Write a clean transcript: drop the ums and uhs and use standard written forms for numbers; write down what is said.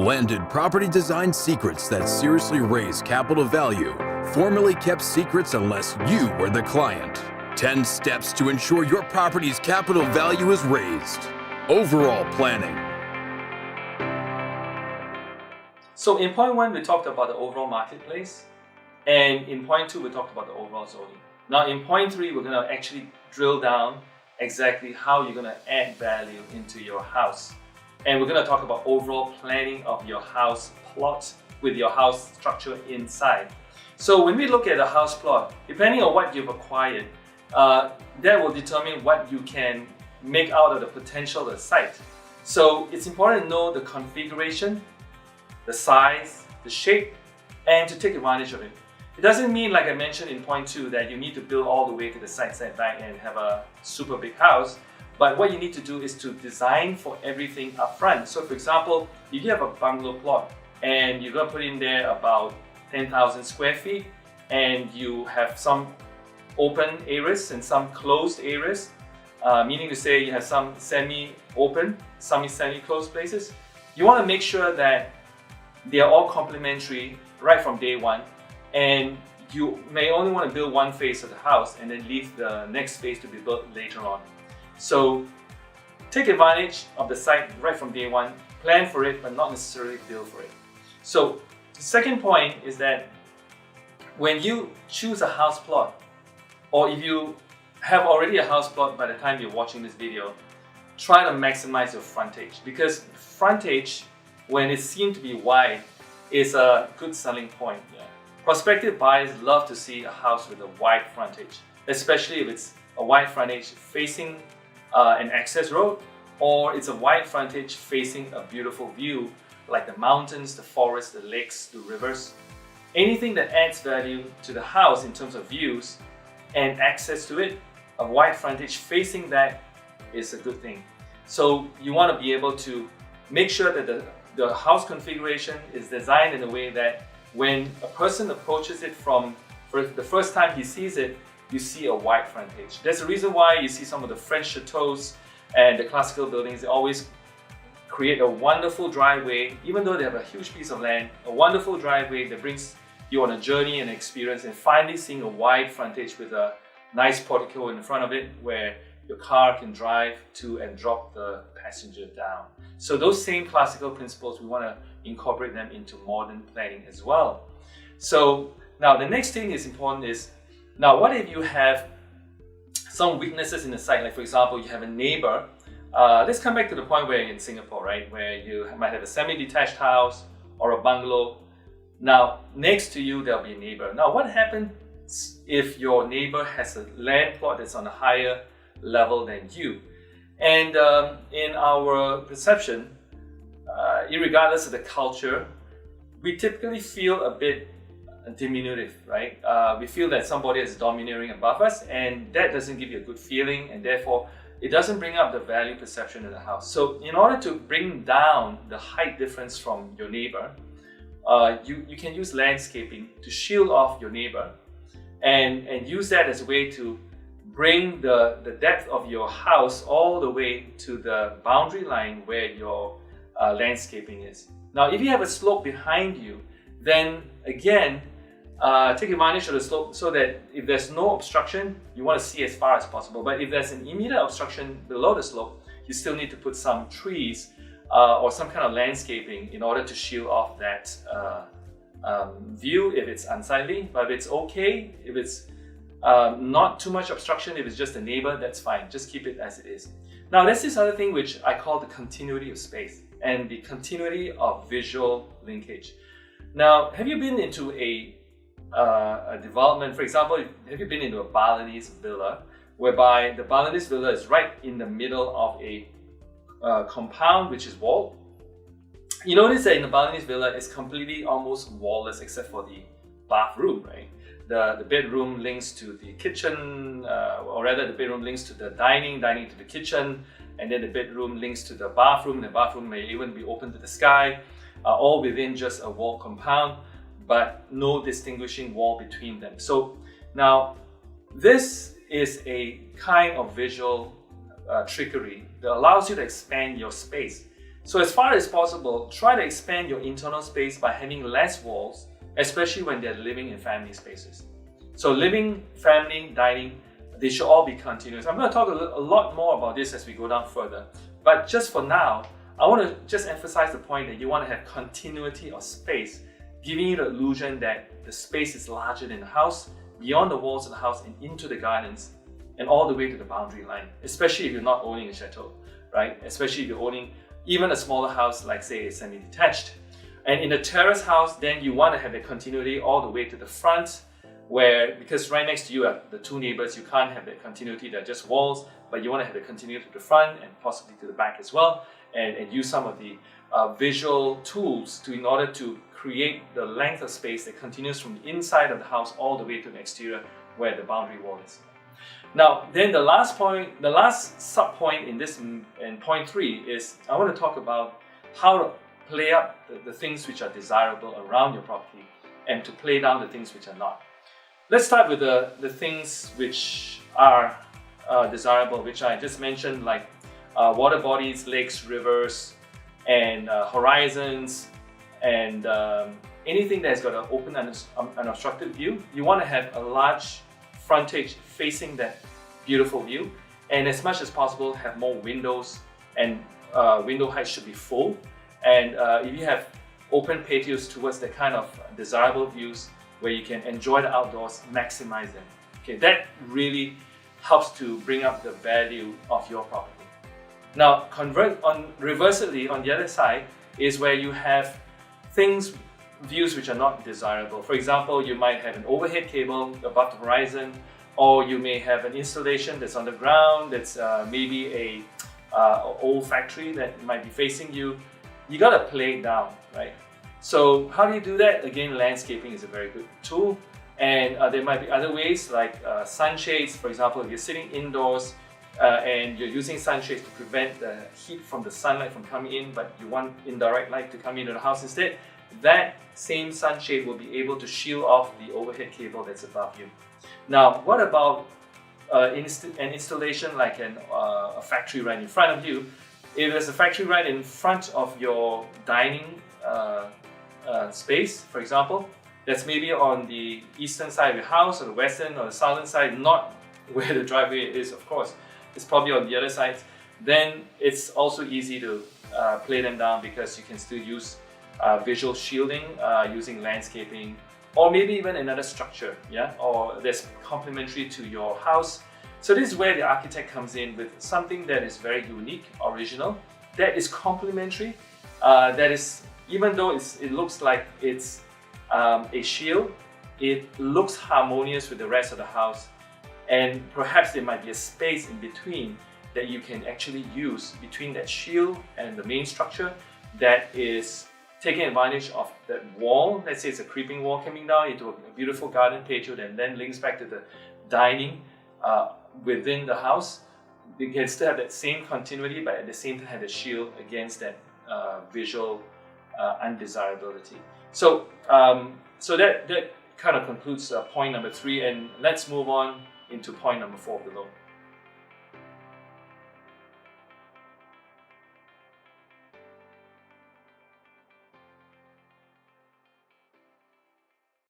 Landed property design secrets that seriously raise capital value, formerly kept secrets unless you were the client. 10 steps to ensure your property's capital value is raised. Overall planning. So in point 1, we talked about the overall marketplace. And in point 2, we talked about the overall zoning. Now in point 3, we're going to actually drill down exactly how you're going to add value into your house. And we're going to talk about overall planning of your house plot with your house structure inside. So when we look at a house plot, depending on what you've acquired, that will determine what you can make out of the potential of the site. So it's important to know the configuration, the size, the shape, and to take advantage of it. It doesn't mean, like I mentioned in point 2, that you need to build all the way to the side setback and have a super big house. But what you need to do is to design for everything up front. So for example, if you have a bungalow plot and you're going to put in there about 10,000 square feet and you have some open areas and some closed areas, meaning to say you have some semi-open, some semi-closed places, you want to make sure that they are all complementary right from day one, and you may only want to build one phase of the house and then leave the next phase to be built later on. So take advantage of the site right from day one, plan for it, but not necessarily build for it. So the second point is that when you choose a house plot, or if you have already a house plot by the time you're watching this video, try to maximize your frontage, because frontage, when it's seen to be wide, is a good selling point. Yeah. Prospective buyers love to see a house with a wide frontage, especially if it's a wide frontage facing an access road, or it's a wide frontage facing a beautiful view like the mountains, the forests, the lakes, the rivers. Anything that adds value to the house in terms of views and access to it, a wide frontage facing that is a good thing. So you want to be able to make sure that the house configuration is designed in a way that when a person approaches it for the first time he sees it, you see a wide frontage. That's the reason why you see some of the French chateaus and the classical buildings, they always create a wonderful driveway, even though they have a huge piece of land, a wonderful driveway that brings you on a journey and experience, and finally seeing a wide frontage with a nice portico in front of it where your car can drive to and drop the passenger down. So those same classical principles, we want to incorporate them into modern planning as well. So now the next thing is important is, now what if you have some weaknesses in the site? Like for example, you have a neighbor. Let's come back to the point where you're in Singapore, right? Where you might have a semi-detached house or a bungalow. Now, next to you, there'll be a neighbor. Now, what happens if your neighbor has a land plot that's on a higher level than you? And in our perception, irregardless of the culture, we typically feel a bit diminutive, right? We feel that somebody is domineering above us, and that doesn't give you a good feeling, and therefore it doesn't bring up the value perception of the house. So in order to bring down the height difference from your neighbor, you can use landscaping to shield off your neighbor and use that as a way to bring the depth of your house all the way to the boundary line where your landscaping is. Now, if you have a slope behind you, then again, take advantage of the slope so that if there's no obstruction, you want to see as far as possible. But if there's an immediate obstruction below the slope, you still need to put some trees or some kind of landscaping in order to shield off that view if it's unsightly. But if it's okay, if it's not too much obstruction, if it's just a neighbor, that's fine. Just keep it as it is. Now, there's this other thing which I call the continuity of space and the continuity of visual linkage. Now, have you been into a development? For example, have you been into a Balinese villa, whereby the Balinese villa is right in the middle of a compound which is walled? You notice that in the Balinese villa, it's completely almost wallless except for the bathroom, right? The bedroom links to the kitchen, or rather the bedroom links to the dining to the kitchen, and then the bedroom links to the bathroom. The bathroom may even be open to the sky, all within just a wall compound, but no distinguishing wall between them. So now, this is a kind of visual trickery that allows you to expand your space. So as far as possible, try to expand your internal space by having less walls, especially when they're living in family spaces. So living, family, dining, they should all be continuous. I'm going to talk a lot more about this as we go down further. But just for now, I want to just emphasize the point that you want to have continuity of space, giving you the illusion that the space is larger than the house, beyond the walls of the house and into the gardens, and all the way to the boundary line, especially if you're not owning a chateau, right? Especially if you're owning even a smaller house, like say a semi-detached. And in a terrace house, then you want to have the continuity all the way to the front, where, because right next to you are the two neighbours, you can't have that continuity, they're just walls, but you want to have the continuity to the front and possibly to the back as well, and use some of the visual tools in order to create the length of space that continues from the inside of the house all the way to the exterior where the boundary wall is. Now, then the last point, the last sub point in this, in point 3, is I want to talk about how to play up the things which are desirable around your property and to play down the things which are not. Let's start with the things which are desirable, which I just mentioned, like water bodies, lakes, rivers, and horizons, and anything that's got an open and unobstructed view. You want to have a large frontage facing that beautiful view, and as much as possible have more windows, and window height should be full. And if you have open patios towards the kind of desirable views where you can enjoy the outdoors, maximize them. Okay, that really helps to bring up the value of your property. Now, reversely, on the other side is where you have views which are not desirable. For example, you might have an overhead cable above the horizon, or you may have an installation that's on the ground, that's maybe a old factory that might be facing you. You gotta play it down, right? So how do you do that? Again, landscaping is a very good tool, and there might be other ways like sunshades. For example, if you're sitting indoors and you're using sunshades to prevent the heat from the sunlight from coming in, but you want indirect light to come into the house instead, that same sunshade will be able to shield off the overhead cable that's above you. Now, what about an installation like a factory right in front of you? If there's a factory right in front of your dining space, for example, that's maybe on the eastern side of your house, or the western or the southern side, not where the driveway is, of course, it's probably on the other side, then it's also easy to play them down, because you can still use visual shielding using landscaping, or maybe even another structure, yeah, or that's complementary to your house. So this is where the architect comes in with something that is very unique, original, that is complementary, that is, even though it looks like it's a shield, it looks harmonious with the rest of the house, and perhaps there might be a space in between that you can actually use between that shield and the main structure that is taking advantage of that wall. Let's say it's a creeping wall coming down into a beautiful garden patio that then links back to the dining within the house. You can still have that same continuity, but at the same time have the shield against that visual undesirability. So that kind of concludes point number 3, and let's move on into point number 4 below.